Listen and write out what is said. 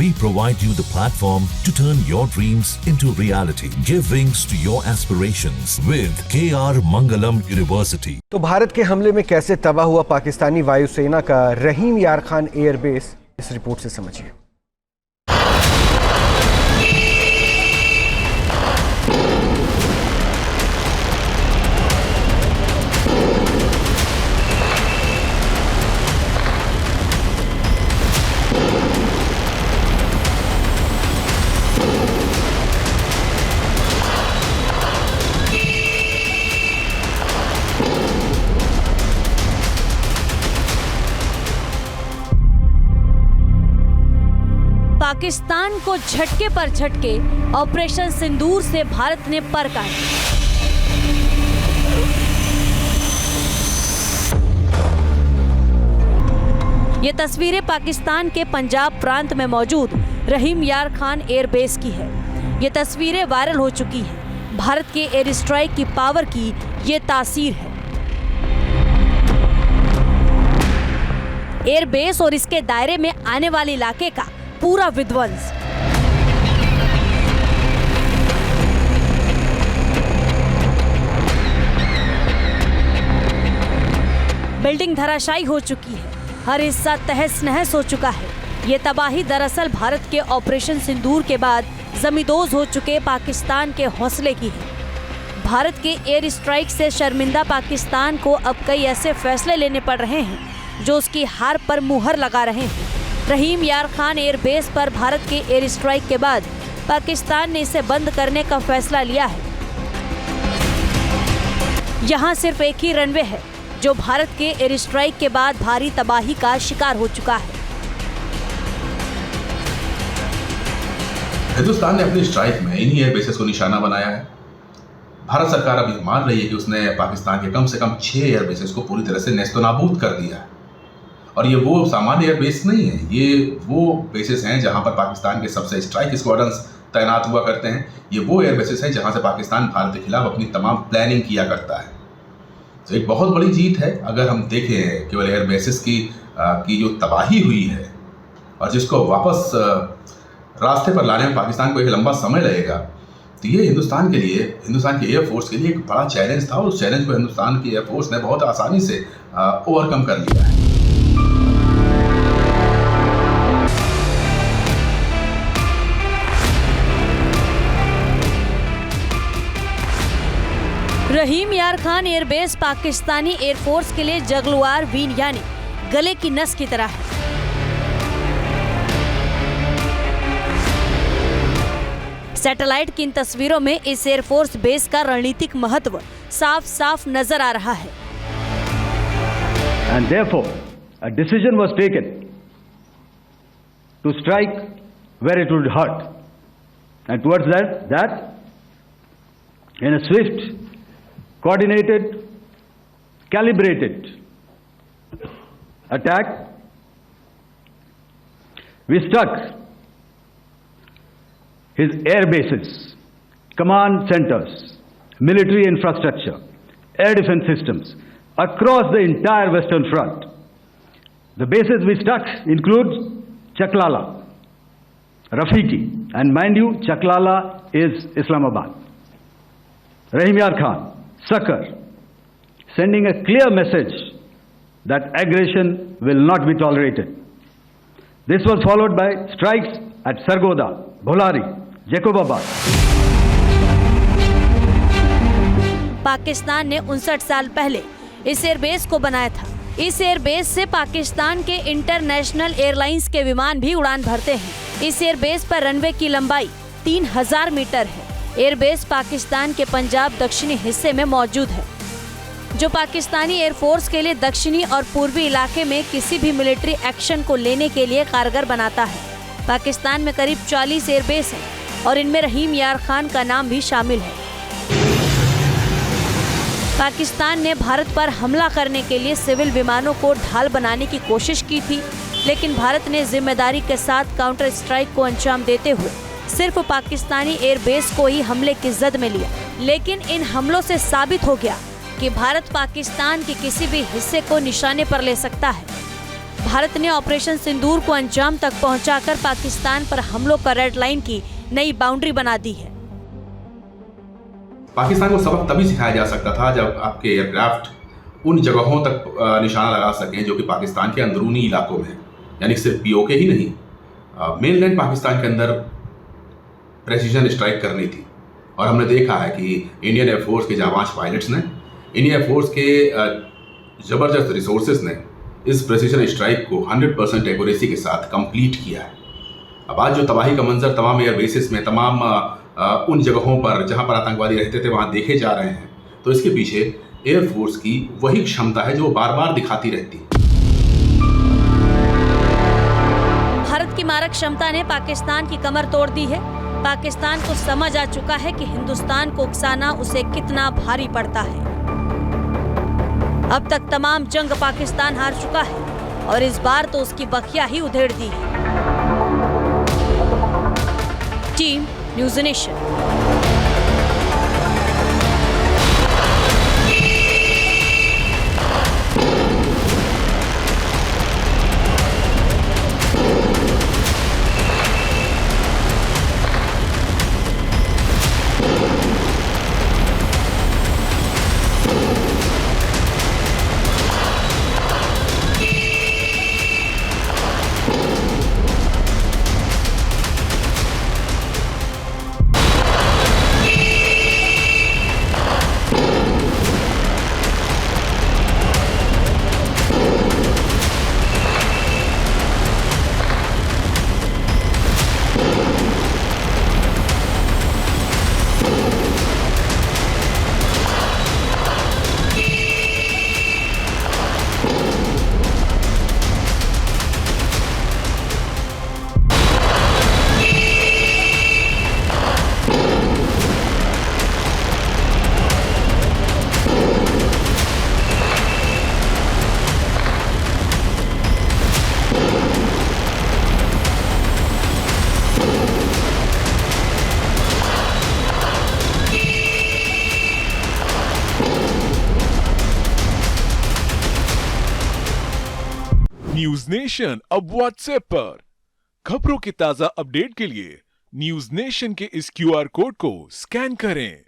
We provide you the platform to turn your dreams into reality. Give wings to your aspirations with KR Mangalam University. तो भारत के हमले में कैसे तबाह हुआ पाकिस्तानी वायुसेना का रहीम यार खान एयरबेस, इस रिपोर्ट से समझिए। पाकिस्तान को झटके पर झटके ऑपरेशन सिंदूर से भारत ने पर काटे। ये तस्वीरें पाकिस्तान के पंजाब प्रांत में मौजूद रहीम यार खान एयरबेस की है। ये तस्वीरें वायरल हो चुकी हैं। भारत के एयर स्ट्राइक की पावर की ये तासीर है। एयरबेस और इसके दायरे में आने वाले इलाके का पूरा विध्वंस। बिल्डिंग धराशायी हो चुकी है, हर हिस्सा तहस नहस हो चुका है। ये तबाही दरअसल भारत के ऑपरेशन सिंदूर के बाद जमींदोज हो चुके पाकिस्तान के हौसले की है। भारत के एयर स्ट्राइक से शर्मिंदा पाकिस्तान को अब कई ऐसे फैसले लेने पड़ रहे हैं जो उसकी हार पर मुहर लगा रहे हैं। रहीम यार खान एयरबेस पर भारत के एयर स्ट्राइक के बाद पाकिस्तान ने इसे बंद करने का फैसला लिया है। यहां सिर्फ एक ही रनवे है जो भारत के एयर स्ट्राइक के बाद भारी तबाही का शिकार हो चुका है। हिंदुस्तान ने अपनी स्ट्राइक में इन्हीं एयरबेसेस को निशाना बनाया है। भारत सरकार अभी मान रही है कि उसने पाकिस्तान के कम से कम 6 एयरबेसेस को पूरी तरह से नेस्तनाबूद कर दिया है। और ये वो सामान्य एयरबेस नहीं है, ये वो बेसेस हैं जहां पर पाकिस्तान के सबसे स्ट्राइक स्क्वाड्रंस तैनात हुआ करते हैं। ये वो एयरबेसेस हैं जहां से पाकिस्तान भारत के खिलाफ अपनी तमाम प्लानिंग किया करता है। तो एक बहुत बड़ी जीत है। अगर हम देखें केवल एयरबेसेस की जो तबाही हुई है और जिसको वापस रास्ते पर लाने में पाकिस्तान को एक लंबा समय लगेगा, तो ये हिंदुस्तान के लिए, हिंदुस्तान की एयरफोर्स के लिए एक बड़ा चैलेंज था और उस चैलेंज को हिंदुस्तान की एयरफोर्स ने बहुत आसानी से ओवरकम कर लिया है। रहीम यार खान एयरबेस पाकिस्तानी एयरफोर्स के लिए जगलुआर वीन यानी गले की नस की तरह है। सैटेलाइट की इन तस्वीरों में इस एयरफोर्स बेस का रणनीतिक महत्व साफ साफ नजर आ रहा है। And therefore, a decision was taken to strike where it would hurt, and towards that, in a swift, coordinated, calibrated attack, we struck his air bases, command centers, military infrastructure, air defense systems across the entire Western Front. The bases we struck include Chaklala, Rafiki, and mind you, Chaklala is Islamabad. Rahim Yar Khan, Sucker, sending a clear message that aggression will not be tolerated. This was followed by strikes at Sargoda, Bholari, Jacobabad. Pakistan ने 59 साल पहले इस airbase को बनाया था। इस airbase से पाकिस्तान के इंटरनेशनल एयरलाइंस के विमान भी उड़ान भरते हैं। इस एयरबेस पर रनवे की लंबाई 3000 मीटर है। एयरबेस पाकिस्तान के पंजाब दक्षिणी हिस्से में मौजूद है, जो पाकिस्तानी एयरफोर्स के लिए दक्षिणी और पूर्वी इलाके में किसी भी मिलिट्री एक्शन को लेने के लिए कारगर बनाता है। पाकिस्तान में करीब 40 एयरबेस हैं और इनमें रहीम यार खान का नाम भी शामिल है। पाकिस्तान ने भारत पर हमला करने के लिए सिविल विमानों को ढाल बनाने की कोशिश की थी, लेकिन भारत ने जिम्मेदारी के साथ काउंटर स्ट्राइक को अंजाम देते हुए सिर्फ पाकिस्तानी एयरबेस को ही हमले की जद में लिया। लेकिन इन हमलों से साबित हो गया कि भारत पाकिस्तान के किसी भी हिस्से को निशाने पर ले सकता है। भारत ने ऑपरेशन सिंदूर को अंजाम तक पहुंचाकर पाकिस्तान पर हमलों का रेड लाइन की नई बाउंड्री बना दी है। पाकिस्तान को सबक तभी सिखाया जा सकता था जब आपके एयरक्राफ्ट उन जगहों तक निशाना लगा सकें जो कि पाकिस्तान के अंदरूनी इलाकों में, यानी सिर्फ पीओके ही नहीं, मेनलैंड पाकिस्तान के अंदर प्रेसिजन स्ट्राइक करनी थी। और हमने देखा है कि इंडियन एयरफोर्स के जाबाज पायलट्स ने, इंडियन एयरफोर्स के ज़बरदस्त रिसोर्सेज ने इस प्रेसिजन स्ट्राइक को 100% एक्यूरेसी के साथ कंप्लीट किया है। अब आज जो तबाही का मंजर तमाम एयर बेसिस में, तमाम उन जगहों पर जहां पर आतंकवादी रहते थे वहां देखे जा रहे हैं, तो इसके पीछे एयरफोर्स की वही क्षमता है जो बार बार दिखाती रहती है। भारत की मारक क्षमता ने पाकिस्तान की कमर तोड़ दी है। पाकिस्तान को समझ आ चुका है कि हिंदुस्तान को उकसाना उसे कितना भारी पड़ता है। अब तक तमाम जंग पाकिस्तान हार चुका है और इस बार तो उसकी बखिया ही उधेड़ दी है। Team news nation. News nation अब व्हाट्सएप पर खबरों के ताजा अपडेट के लिए न्यूज नेशन के इस क्यूआर कोड को स्कैन करें।